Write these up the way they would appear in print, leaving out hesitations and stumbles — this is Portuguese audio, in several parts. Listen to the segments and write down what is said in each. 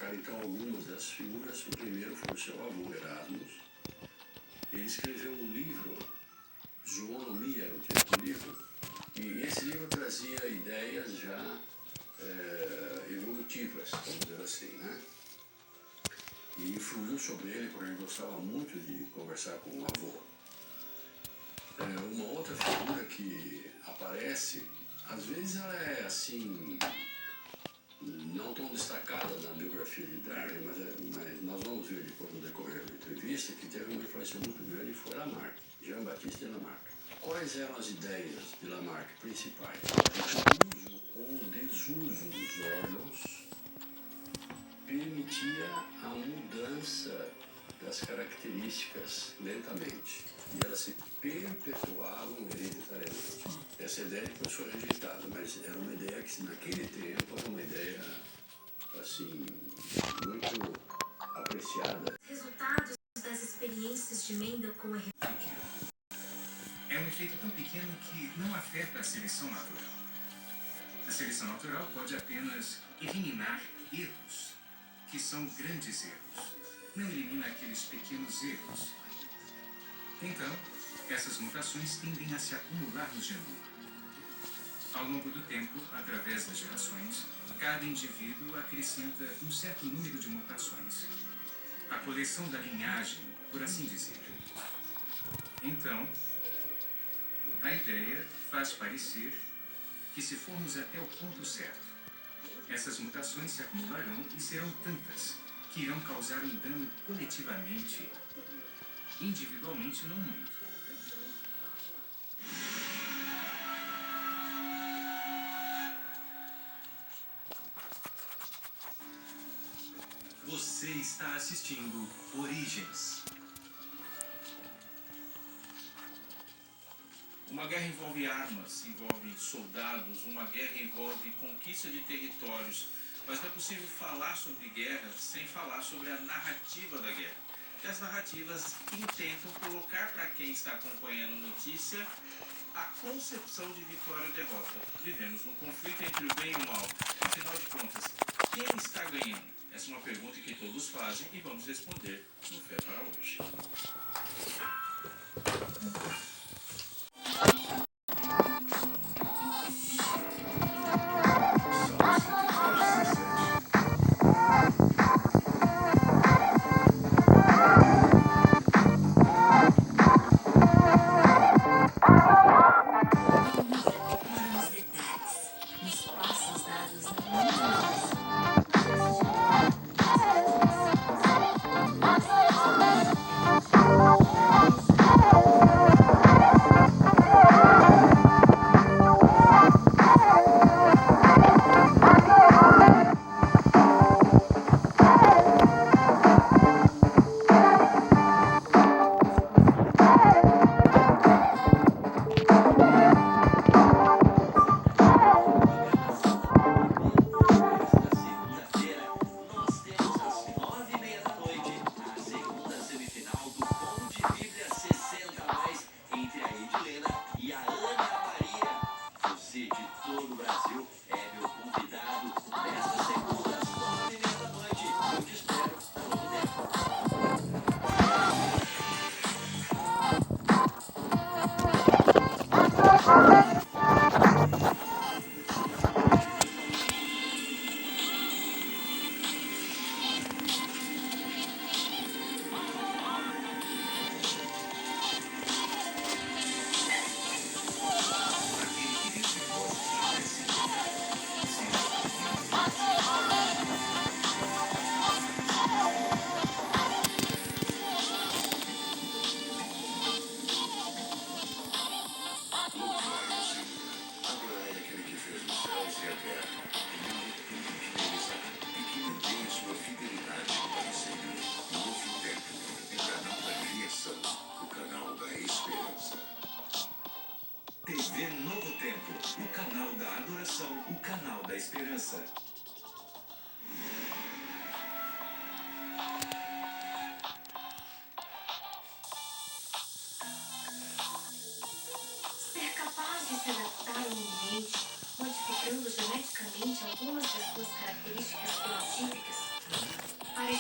colocar então algumas das figuras. O primeiro foi o seu avô, Erasmus. Ele escreveu um livro, Zoonomia era o título do livro, e esse livro trazia ideias já evolutivas, vamos dizer assim, né? E influiu sobre ele porque ele gostava muito de conversar com o avô. Uma outra figura que aparece, às vezes ela é assim, não tão destacada na biografia de Darwin, mas nós vamos ver depois no decorrer da entrevista que teve uma influência muito grande, foi Lamarck, Jean-Baptiste Lamarck. Quais eram as ideias de Lamarck principais? O uso ou o desuso dos órgãos permitia a mudança das características lentamente e elas se perpetuavam hereditariamente. Essa ideia depois foi rejeitada, mas era uma ideia que naquele tempo era uma ideia assim muito apreciada. Resultados das experiências de Mendel com a é um efeito tão pequeno que não afeta a seleção natural. A seleção natural pode apenas eliminar erros, que são grandes erros. Não elimina aqueles pequenos erros. Então, essas mutações tendem a se acumular no genoma. Ao longo do tempo, através das gerações, cada indivíduo acrescenta um certo número de mutações. A coleção da linhagem, por assim dizer. Então, a ideia faz parecer que se formos até o ponto certo, essas mutações se acumularão e serão tantas que irão causar um dano coletivamente, individualmente não muito. Você está assistindo Origens. Uma guerra envolve armas, envolve soldados, uma guerra envolve conquista de territórios, mas não é possível falar sobre guerra sem falar sobre a narrativa da guerra. E as narrativas intentam colocar para quem está acompanhando a notícia a concepção de vitória ou derrota. Vivemos num conflito entre o bem e o mal. Afinal de contas, quem está ganhando? Essa é uma pergunta que todos fazem e vamos responder no Fé para Hoje.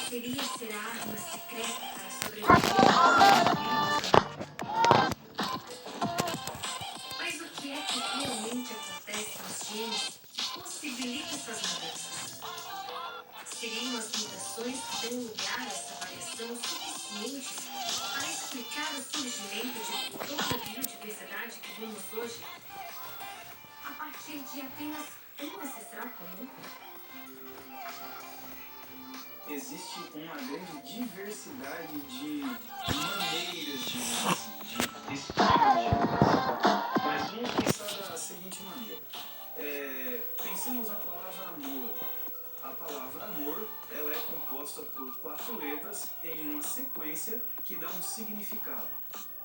seria ser a arma secreta para sobreviver. Mas o que é que realmente acontece nos genes que possibilita essas mudanças? Seriam as mutações que dão lugar a essa variação suficientes para explicar o surgimento de toda a biodiversidade que vemos hoje a partir de apenas um ancestral comum? Existe uma grande diversidade de maneiras desse tipo de mudança. Mas vamos pensar da seguinte maneira. Pensemos na palavra amor. A palavra amor, ela é composta por 4 letras em uma sequência que dá um significado.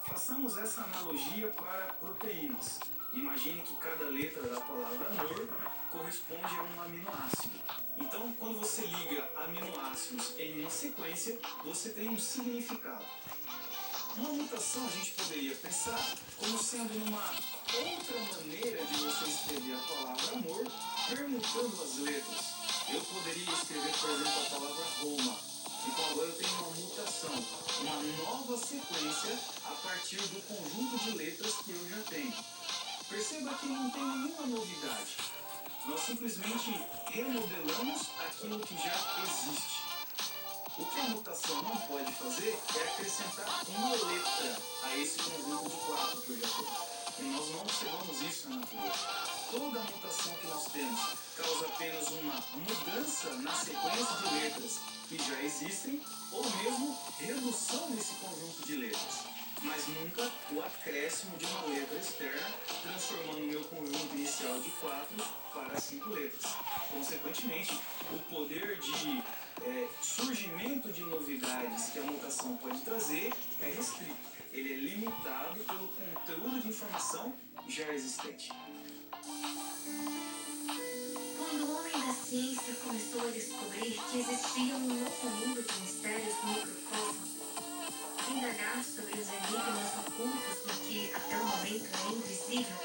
Façamos essa analogia para proteínas. Imagine que cada letra da palavra amor corresponde a um aminoácido. Então, quando você liga aminoácidos em uma sequência, você tem um significado. Uma mutação a gente poderia pensar como sendo uma outra maneira de você escrever a palavra amor, permutando as letras. Eu poderia escrever, por exemplo, a palavra Roma. Então agora eu tenho uma mutação, uma nova sequência a partir do conjunto de letras que eu já tenho. Perceba que não tem nenhuma novidade. Nós simplesmente remodelamos aquilo que já existe. O que a mutação não pode fazer é acrescentar uma letra a esse conjunto de 4 que eu já tenho. E nós não observamos isso na natureza. Toda mutação que nós temos causa apenas uma mudança na sequência de letras que já existem, ou mesmo redução nesse conjunto de letras. Mas nunca o acréscimo de uma letra externa, transformando o meu conjunto inicial de 4 para 5 letras. Consequentemente, o poder de surgimento de novidades que a mutação pode trazer é restrito. Ele é limitado pelo conteúdo de informação já existente. Quando o homem da ciência começou a descobrir que existia um novo mundo de mistérios no microcosmos, indagar sobre os enigmas ocultos no que até o momento é invisível,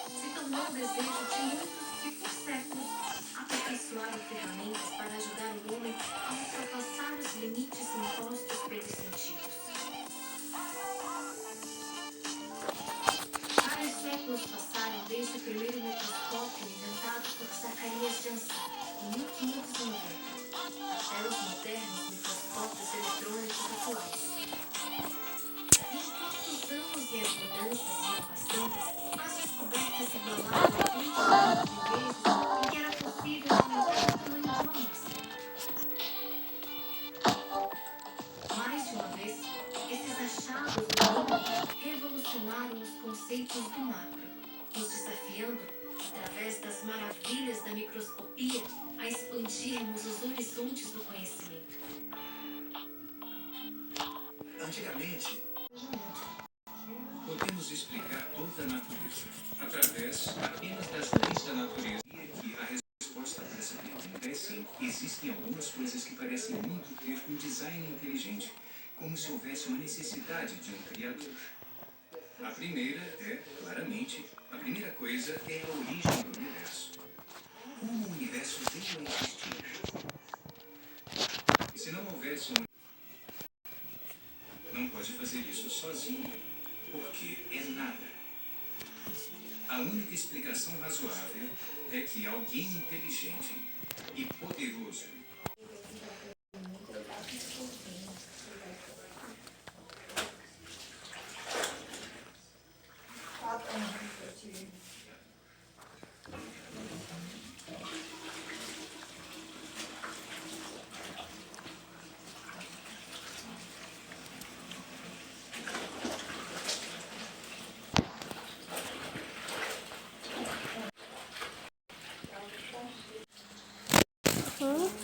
se tornou o desejo de muitos que por séculos aperfeiçoaram ferramentas para ajudar o homem a ultrapassar os limites impostos pelos sentidos. Vários séculos passaram desde o primeiro microscópio inventado por Zacharias Janssen em 1590 até os modernos microscópios eletrônicos atuais. Enquanto os anos e as mudanças iam passando, as descobertas igualavam a quantidade de vezes em que era possível aumentar o tamanho de uma amostra. Mais de uma vez, esses achados do mundo revolucionaram os conceitos do macro, nos desafiando, através das maravilhas da microscopia, a expandirmos os horizontes do conhecimento. Antigamente, podemos explicar toda a natureza através apenas das leis da natureza. E que a resposta para essa pergunta é sim. Existem algumas coisas que parecem muito ter um design inteligente, como se houvesse uma necessidade de um criador. A primeira a primeira coisa é a origem do universo. Como o universo veio a existir? E se não houvesse não pode fazer isso sozinho, porque é nada. A única explicação razoável é que alguém inteligente e poderoso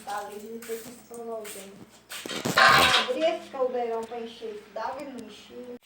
Tá ali de ter que escovar o dente. Abrir esse caldeirão para encher d'água e não encher.